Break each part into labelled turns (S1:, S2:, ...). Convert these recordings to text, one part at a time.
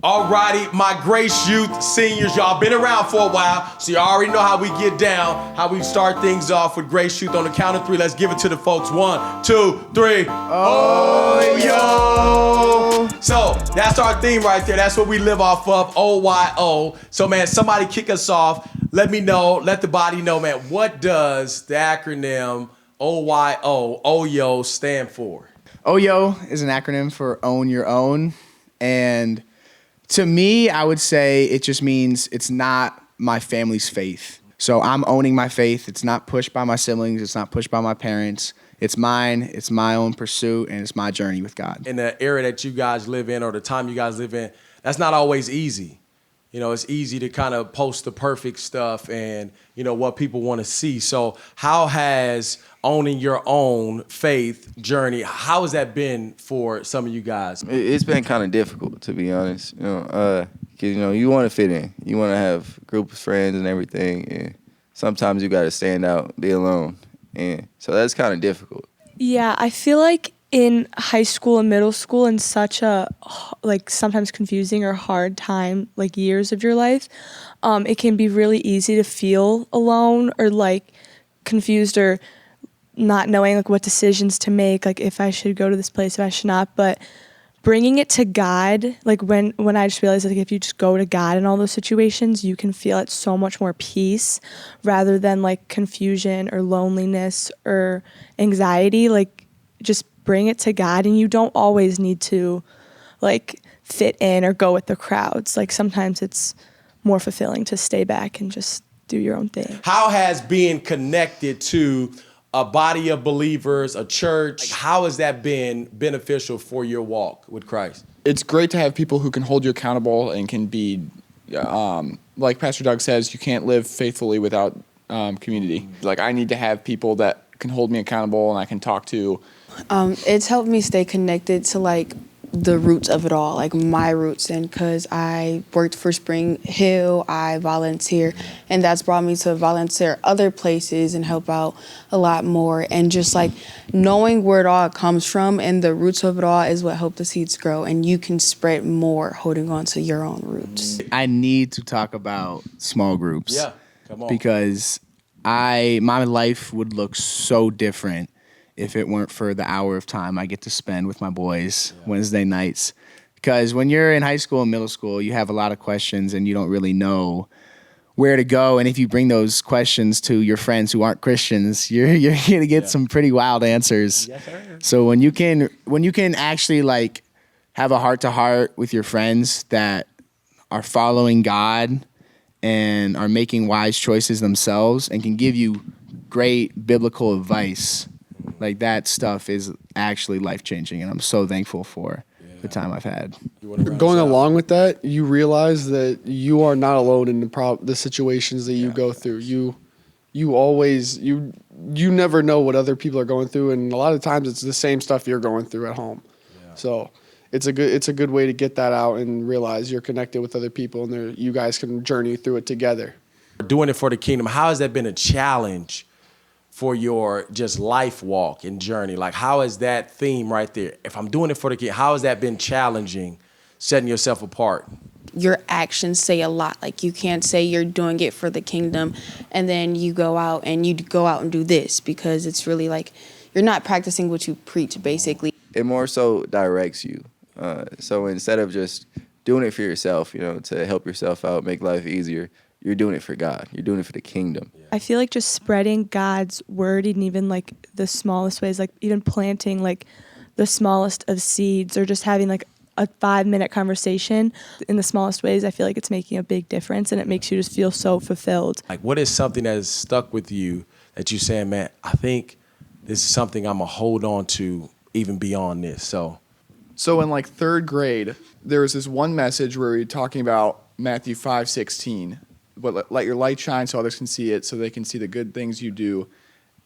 S1: Alrighty, my Grace Youth seniors, y'all been around for a while, so you already know how we get down, how we start things off with Grace Youth. On the count of three, let's give it to the folks. 1, 2, 3. Oh, yo! So that's our theme right there. That's what we live off of, OYO. So man, somebody kick us off. Let me know, let the body know, man, what does the acronym OYO stand for?
S2: OYO is an acronym for Own Your Own, and to me, I would say it just means it's not my family's faith. So I'm owning my faith. It's not pushed by my siblings. It's not pushed by my parents. It's mine. It's my own pursuit, and it's my journey with God.
S1: In the era that you guys live in or the time you guys live in, that's not always easy. You know, it's easy to kind of post the perfect stuff and, you know, what people want to see. So how has owning your own faith journey, how has that been for some of you guys?
S3: It's been kind of difficult, to be honest. Because, you want to fit in. You want to have a group of friends and everything. And sometimes you got to stand out, be alone. And so that's kind of difficult.
S4: Yeah, I feel like in high school and middle school in such a sometimes confusing or hard time, like years of your life, it can be really easy to feel alone or like confused or not knowing like what decisions to make, like if I should go to this place, if I should not. But bringing it to God, like when I just realized like if you just go to God in all those situations, you can feel at so much more peace rather than like confusion or loneliness or anxiety. Like just bring it to God, and you don't always need to like fit in or go with the crowds. Like sometimes it's more fulfilling to stay back and just do your own thing.
S1: How has being connected to a body of believers, a church, how has that been beneficial for your walk with Christ?
S5: It's great to have people who can hold you accountable and can be, like Pastor Doug says, you can't live faithfully without community. Like I need to have people that can hold me accountable and I can talk to.
S6: It's helped me stay connected to like the roots of it all, like my roots. And because I worked for Spring Hill, I volunteer, and that's brought me to volunteer other places and help out a lot more. And just like knowing where it all comes from and the roots of it all is what helped the seeds grow. And you can spread more holding on to your own roots.
S2: I need to talk about small groups.
S1: Yeah, come on.
S2: Because my life would look so different if it weren't for the hour of time I get to spend with my boys Wednesday nights. Because when you're in high school and middle school, you have a lot of questions and you don't really know where to go. And if you bring those questions to your friends who aren't Christians, you're going to get some pretty wild answers. Yes, sir. So when you can actually like have a heart-to-heart with your friends that are following God and are making wise choices themselves and can give you great biblical advice, like that stuff is actually life-changing, and I'm so thankful for the time I've had.
S7: Going along with that, you realize that you are not alone in the situations that you go through. You never know what other people are going through, and a lot of times it's the same stuff you're going through at home. Yeah. So it's a good way to get that out and realize you're connected with other people, and you guys can journey through it together.
S1: Doing it for the kingdom, how has that been a challenge for your just life walk and journey? Like how is that theme right there? If I'm doing it for the kingdom, how has that been challenging, setting yourself apart?
S6: Your actions say a lot. Like you can't say you're doing it for the kingdom and then you go out and do this, because it's really like you're not practicing what you preach, basically.
S3: It more so directs you. So instead of just doing it for yourself, to help yourself out, make life easier, you're doing it for God. You're doing it for the kingdom.
S4: I feel like just spreading God's word in even like the smallest ways, like even planting like the smallest of seeds or just having like a 5-minute conversation in the smallest ways, I feel like it's making a big difference, and it makes you just feel so fulfilled.
S1: Like what is something that has stuck with you that you're saying, man, I think this is something I'm going to hold on to even beyond this?
S5: So in like third grade, there was this one message where we were talking about Matthew 5:16. But let your light shine so others can see it, so they can see the good things you do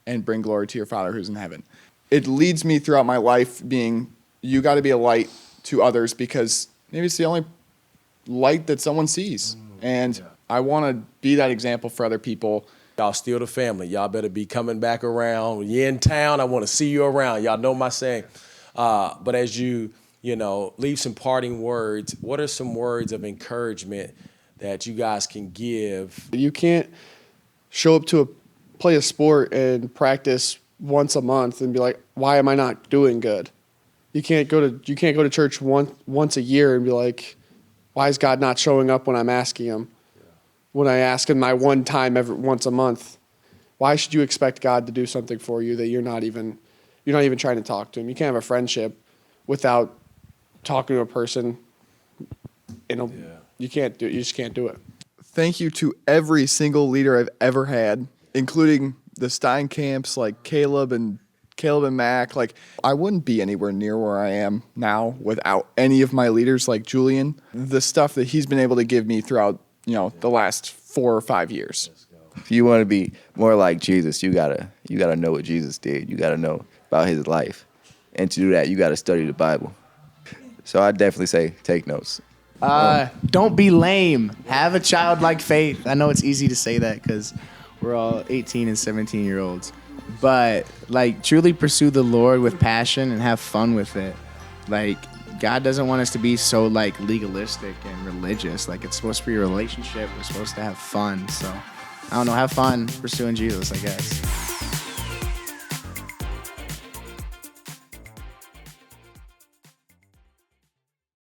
S5: and bring glory to your Father who's in heaven. It leads me throughout my life being, you got to be a light to others, because maybe it's the only light that someone sees. And I want to be that example for other people.
S1: Y'all still the family. Y'all better be coming back around. When you're in town, I want to see you around. Y'all know my saying. But as you leave some parting words, what are some words of encouragement that you guys can give?
S7: You can't show up to play a sport and practice once a month and be like, why am I not doing good? You can't go to church once a year and be like, why is God not showing up when I'm asking him? When I ask him my one time once a month, why should you expect God to do something for you that you're not even trying to talk to him? You can't have a friendship without talking to a person. You can't do it. You just can't do it.
S5: Thank you to every single leader I've ever had, including the Stein camps, like Caleb and Mac. Like, I wouldn't be anywhere near where I am now without any of my leaders like Julian. The stuff that he's been able to give me throughout, the last 4 or 5 years.
S3: If you want to be more like Jesus, you gotta know what Jesus did. You gotta know about his life, and to do that, you gotta study the Bible. So I definitely say take notes.
S2: Don't be lame. Have a childlike faith. I know it's easy to say that because we're all 18 and 17-year-olds. But, truly pursue the Lord with passion and have fun with it. God doesn't want us to be so, legalistic and religious. It's supposed to be a relationship. We're supposed to have fun. So, I don't know, have fun pursuing Jesus, I guess.